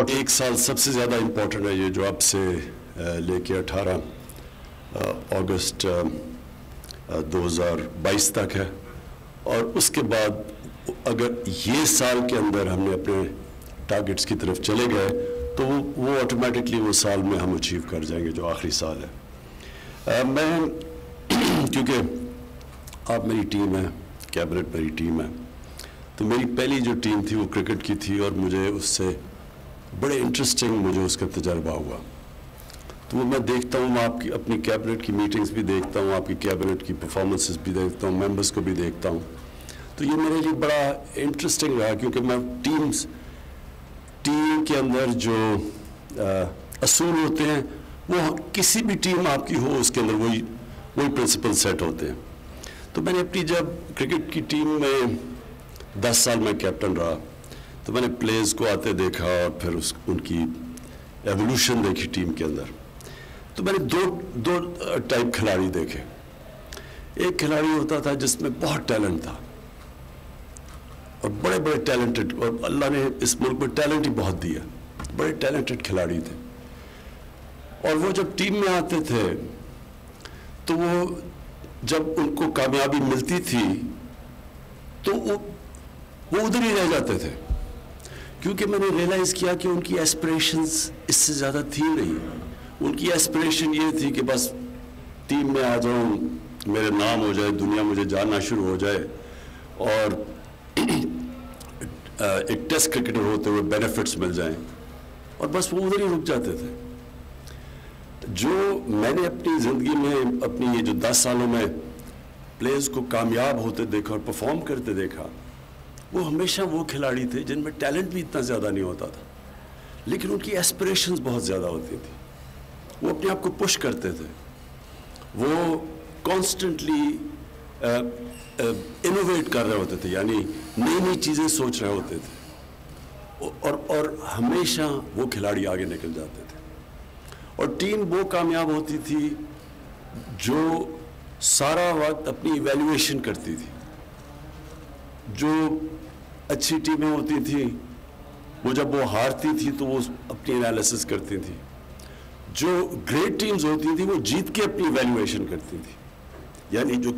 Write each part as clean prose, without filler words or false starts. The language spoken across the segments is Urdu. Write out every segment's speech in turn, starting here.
ایک سال سب سے زیادہ امپورٹنٹ ہے یہ جو اب سے لے کے 18 اگست 2022 تک ہے، اور اس کے بعد اگر یہ سال کے اندر ہم نے اپنے ٹارگٹس کی طرف چلے گئے تو وہ آٹومیٹکلی وہ سال میں ہم اچیو کر جائیں گے جو آخری سال ہے۔ میں کیونکہ آپ میری ٹیم ہے، کیبنٹ میری ٹیم ہے، تو میری پہلی جو ٹیم تھی وہ کرکٹ کی تھی، اور مجھے اس سے بڑے انٹرسٹنگ مجھے اس کا تجربہ ہوا۔ تو وہ میں دیکھتا ہوں، میں آپ کی اپنی کیبنٹ کی میٹنگز بھی دیکھتا ہوں، آپ کی کیبنٹ کی پرفارمنسز بھی دیکھتا ہوں، ممبرز کو بھی دیکھتا ہوں، تو یہ میرے لیے بڑا انٹرسٹنگ رہا، کیونکہ میں ٹیم کے اندر جو اصول ہوتے ہیں وہ کسی بھی ٹیم آپ کی ہو اس کے اندر وہی پرنسپل سیٹ ہوتے ہیں۔ تو میں نے اپنی جب کرکٹ کی ٹیم میں 10 سال میں کیپٹن رہا تو میں نے پلیئرز کو آتے دیکھا اور پھر ان کی ایولیوشن دیکھی ٹیم کے اندر۔ تو میں نے دو ٹائپ کھلاڑی دیکھے۔ ایک کھلاڑی ہوتا تھا جس میں بہت ٹیلنٹ تھا اور بڑے ٹیلنٹڈ، اور اللہ نے اس ملک میں ٹیلنٹ ہی بہت دیا، بڑے ٹیلنٹڈ کھلاڑی تھے، اور وہ جب ٹیم میں آتے تھے تو وہ جب ان کو کامیابی ملتی تھی تو وہ ادھر ہی رہ جاتے تھے، کیونکہ میں نے ریئلائز کیا کہ ان کی ایسپریشنز اس سے زیادہ تھی نہیں۔ ان کی ایسپریشن یہ تھی کہ بس ٹیم میں آ جاؤں، میرے نام ہو جائے، دنیا مجھے جاننا شروع ہو جائے، اور ایک ٹیسٹ کرکٹر ہوتے ہوئے بینیفٹس مل جائیں، اور بس وہ ادھر ہی رک جاتے تھے۔ جو میں نے اپنی زندگی میں اپنی یہ جو 10 سالوں میں پلیئرز کو کامیاب ہوتے دیکھا اور پرفارم کرتے دیکھا، وہ ہمیشہ وہ کھلاڑی تھے جن میں ٹیلنٹ بھی اتنا زیادہ نہیں ہوتا تھا، لیکن ان کی ایسپریشنز بہت زیادہ ہوتی تھی، وہ اپنے آپ کو پش کرتے تھے، وہ کانسٹنٹلی انوویٹ کر رہے ہوتے تھے، یعنی نئی چیزیں سوچ رہے ہوتے تھے، اور ہمیشہ وہ کھلاڑی آگے نکل جاتے تھے، اور ٹیم وہ کامیاب ہوتی تھی جو سارا وقت اپنی ایویلویشن کرتی تھی۔ جو اچھی ٹیمیں ہوتی تھیں وہ جب وہ ہارتی تھی تو وہ اپنی انالیسس کرتی تھی، جو گریٹ ٹیمز ہوتی تھیں وہ جیت کے اپنی ایویلویشن کرتی تھی، یعنی جو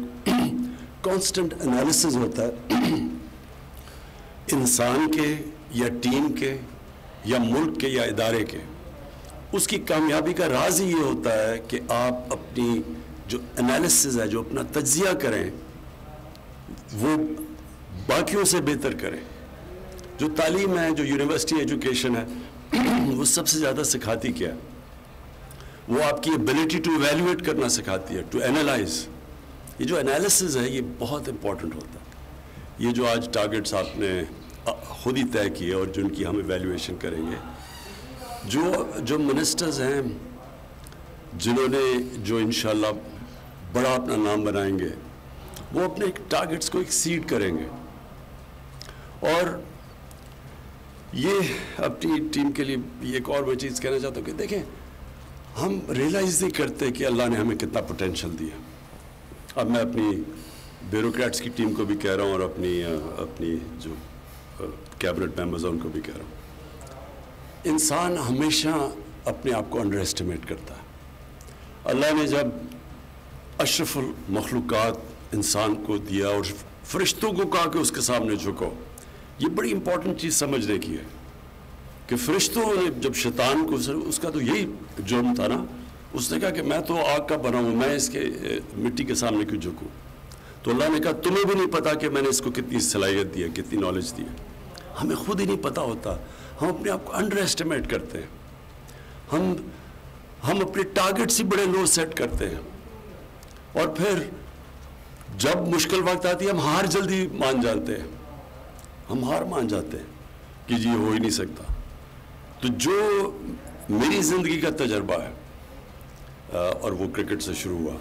کانسٹنٹ انالیسس ہوتا ہے انسان کے یا ٹیم کے یا ملک کے یا ادارے کے، اس کی کامیابی کا راز ہی یہ ہوتا ہے کہ آپ اپنی جو انالیسس ہے، جو اپنا تجزیہ کریں، وہ باقیوں سے بہتر کریں۔ جو تعلیم ہے، جو یونیورسٹی ایجوکیشن ہے، وہ سب سے زیادہ سکھاتی کیا ہے؟ وہ آپ کی ایبلٹی ٹو ایویلویٹ کرنا سکھاتی ہے، ٹو اینالائز۔ یہ جو انالیسز ہے یہ بہت امپورٹنٹ ہوتا ہے۔ یہ جو آج ٹارگٹس آپ نے خود ہی طے کیے اور جن کی ہم ایویلویشن کریں گے، جو منسٹرز ہیں جنہوں نے جو انشاءاللہ بڑا اپنا نام بنائیں گے، وہ اپنے ٹارگٹس کو ایکسیڈ کریں گے، اور یہ اپنی ٹیم کے لیے ایک اور میں چیز کہنا چاہتا ہوں کہ دیکھیں، ہم ریئلائز نہیں کرتے کہ اللہ نے ہمیں کتنا پوٹینشیل دیا۔ اب میں اپنی بیوروکریٹس کی ٹیم کو بھی کہہ رہا ہوں، اور اپنی جو کیبنٹ ممبرز ہیں ان کو بھی کہہ رہا ہوں، انسان ہمیشہ اپنے آپ کو انڈر ایسٹیمیٹ کرتا ہے۔ اللہ نے جب اشرف المخلوقات انسان کو دیا اور فرشتوں کو کہا کہ اس کے سامنے جھکو، یہ بڑی امپورٹنٹ چیز سمجھنے کی ہے کہ فرشتوں نے جب شیطان کو، اس کا تو یہی جرم تھا نا، اس نے کہا کہ میں تو آگ کا بنا ہوں، میں اس کے مٹی کے سامنے کیوں جھکوں؟ تو اللہ نے کہا تمہیں بھی نہیں پتا کہ میں نے اس کو کتنی صلاحیت دی ہے، کتنی نالج دی ہے۔ ہمیں خود ہی نہیں پتا ہوتا، ہم اپنے آپ کو انڈر ایسٹیمیٹ کرتے ہیں، ہم اپنے ٹارگٹس ہی بڑے لو سیٹ کرتے ہیں، اور پھر جب مشکل وقت آتی ہے ہم ہار جلدی مان جاتے ہیں، ہم ہار مان جاتے ہیں کہ جی ہو ہی نہیں سکتا۔ تو جو میری زندگی کا تجربہ ہے، اور وہ کرکٹ سے شروع ہوا،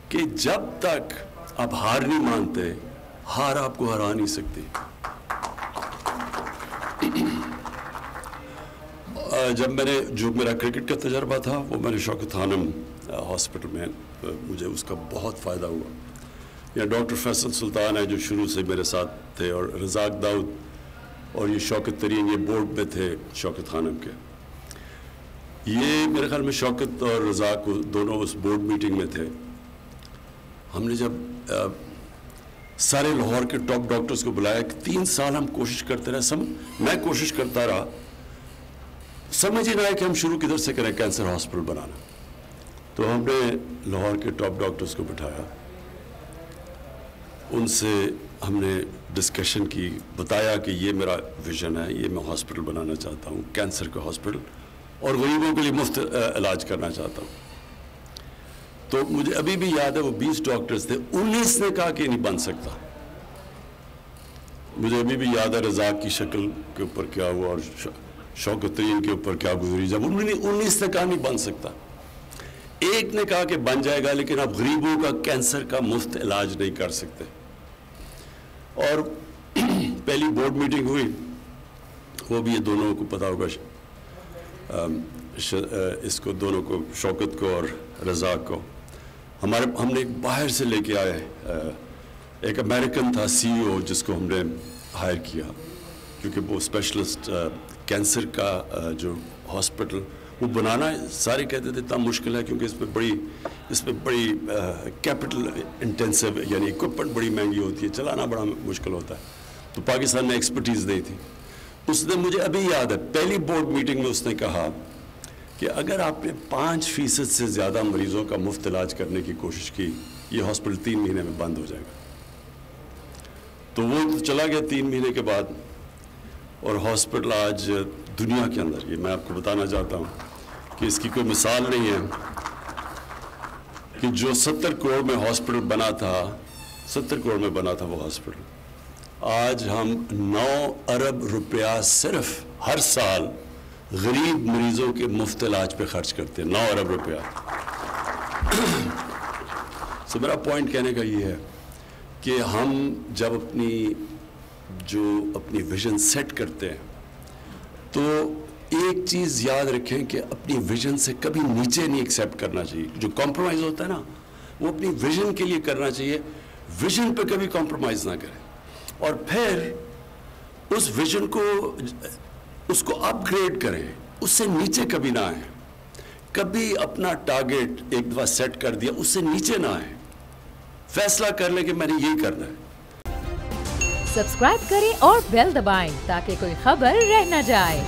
کہ جب تک آپ ہار نہیں مانتے، ہار آپ کو ہرا نہیں سکتی۔ جب میں نے جو میرا کرکٹ کا تجربہ تھا وہ میں نے شوکت خانم ہاسپٹل میں، مجھے اس کا بہت فائدہ ہوا۔ یا ڈاکٹر فیصل سلطان ہے جو شروع سے میرے ساتھ تھے، اور رزاق داؤد اور یہ شوکت ترین یہ بورڈ میں تھے شوکت خانم کے. یہ میرے خیال میں شوکت اور رضا کو دونوں اس بورڈ میٹنگ میں تھے. ہم نے جب سارے لاہور کے ٹاپ ڈاکٹرز کو بلایا کہ 3 سال ہم کوشش کرتے رہے, میں کوشش کرتا رہا, سمجھ ہی نہ آئے کہ ہم شروع کدھر سے کریں کینسر ہاسپٹل بنانا. تو ہم نے لاہور کے ٹاپ ڈاکٹرز کو بٹھایا, ان سے ہم نے ڈسکشن کی, بتایا کہ یہ میرا ویژن ہے, یہ میں ہاسپٹل بنانا چاہتا ہوں, کینسر کا ہاسپٹل, اور غریبوں کے لیے مفت علاج کرنا چاہتا ہوں. تو مجھے ابھی بھی یاد ہے وہ 20 ڈاکٹرز تھے, 19 نے کہا کہ نہیں بن سکتا. مجھے ابھی بھی یاد ہے رزاق کی شکل کے اوپر کیا ہوا اور شوکت ترین کے اوپر کیا گزری, جب 19 نے کہا نہیں بن سکتا. ایک نے کہا کہ بن جائے گا لیکن آپ غریبوں کا کینسر کا مفت علاج نہیں کر سکتے. اور پہلی بورڈ میٹنگ ہوئی, وہ بھی یہ دونوں کو پتا ہوگا, اس کو دونوں کو, شوکت کو اور رزاق کو, ہم نے باہر سے لے کے آئے, ایک امریکن تھا CEO جس کو ہم نے ہائر کیا, کیونکہ وہ اسپیشلسٹ کینسر کا جو ہاسپٹل وہ بنانا, سارے کہتے تھے اتنا مشکل ہے کیونکہ اس پہ بڑی کیپٹل انٹینسو, یعنی اکوپمنٹ بڑی مہنگی ہوتی ہے, چلانا بڑا مشکل ہوتا ہے. تو پاکستان نے ایکسپرٹیز دی تھی. اس نے, مجھے ابھی یاد ہے, پہلی بورڈ میٹنگ میں اس نے کہا کہ اگر آپ نے 5% سے زیادہ مریضوں کا مفت علاج کرنے کی کوشش کی, یہ ہاسپٹل 3 مہینے میں بند ہو جائے گا. تو وہ چلا گیا 3 مہینے کے بعد, اور ہاسپٹل آج دنیا کے اندر, یہ میں آپ کو بتانا چاہتا ہوں کہ اس کی کوئی مثال نہیں ہے, کہ جو 70 کروڑ میں ہاسپٹل بنا تھا, 70 کروڑ میں بنا تھا وہ ہاسپٹل, آج ہم 9 ارب روپیہ صرف ہر سال غریب مریضوں کے مفت علاج پہ خرچ کرتے ہیں, 9 ارب روپیہ. سو میرا پوائنٹ کہنے کا یہ ہے کہ ہم جب اپنی ویژن سیٹ کرتے ہیں تو ایک چیز یاد رکھیں کہ اپنی ویژن سے کبھی نیچے نہیں ایکسیپٹ کرنا چاہیے. جو کمپرومائز ہوتا ہے نا, وہ اپنی ویژن کے لیے کرنا چاہیے, ویژن پہ کبھی کمپرومائز نہ کریں, اور پھر اس ویژن کو اس کو اپ گریڈ کریں, اس سے نیچے کبھی نہ آئیں. کبھی اپنا ٹارگیٹ ایک دفعہ سیٹ کر دیا, اس سے نیچے نہ آئیں, فیصلہ کر لیں کہ میں نے یہی کرنا ہے. سبسکرائب کریں اور بیل دبائیں تاکہ کوئی خبر رہ نہ جائے.